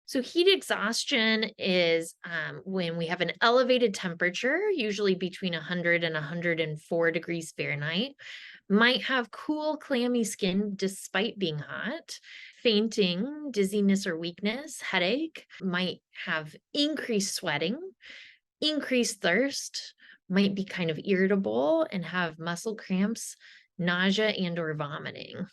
So heat exhaustion is when we have an elevated temperature, usually between 100 and 104 degrees Fahrenheit, might have cool, clammy skin despite being hot, fainting, dizziness or weakness, headache, might have increased sweating, increased thirst, might be kind of irritable and have muscle cramps, nausea and or vomiting.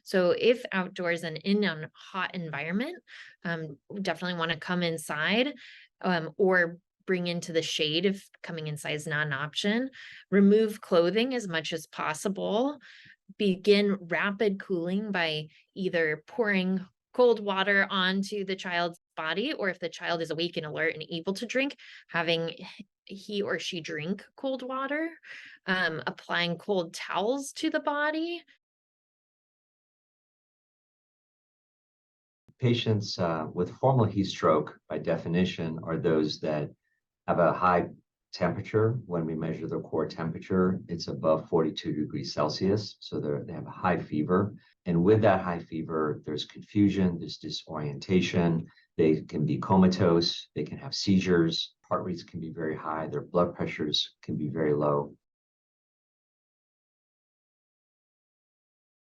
So if outdoors and in a hot environment, definitely want to come inside or bring into the shade if coming inside is not an option. Remove clothing as much as possible. Begin rapid cooling by either pouring cold water onto the child's body, or if the child is awake and alert and able to drink, having he or she drink cold water, applying cold towels to the body. Patients with formal heat stroke, by definition, are those that have a high temperature. When we measure their core temperature, it's above 42 degrees Celsius. So they have a high fever. And with that high fever, there's confusion, there's disorientation. They can be comatose, they can have seizures, heart rates can be very high, their blood pressures can be very low.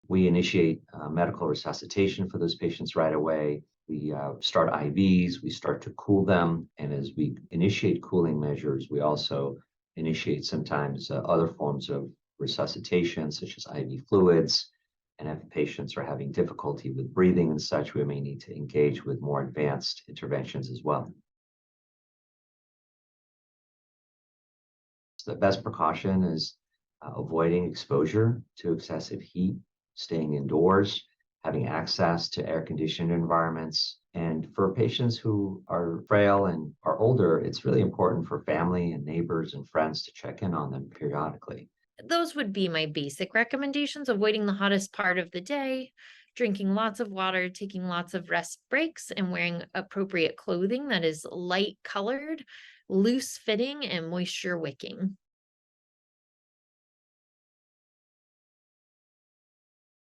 We initiate medical resuscitation for those patients right away. We start IVs, we start to cool them. And as we initiate cooling measures, we also initiate sometimes other forms of resuscitation, such as IV fluids. And if patients are having difficulty with breathing and such, we may need to engage with more advanced interventions as well. So the best precaution is avoiding exposure to excessive heat, staying indoors, having access to air-conditioned environments. And for patients who are frail and are older, it's really important for family and neighbors and friends to check in on them periodically. Those would be my basic recommendations: avoiding the hottest part of the day, drinking lots of water, taking lots of rest breaks, and wearing appropriate clothing that is light colored, loose fitting, and moisture wicking.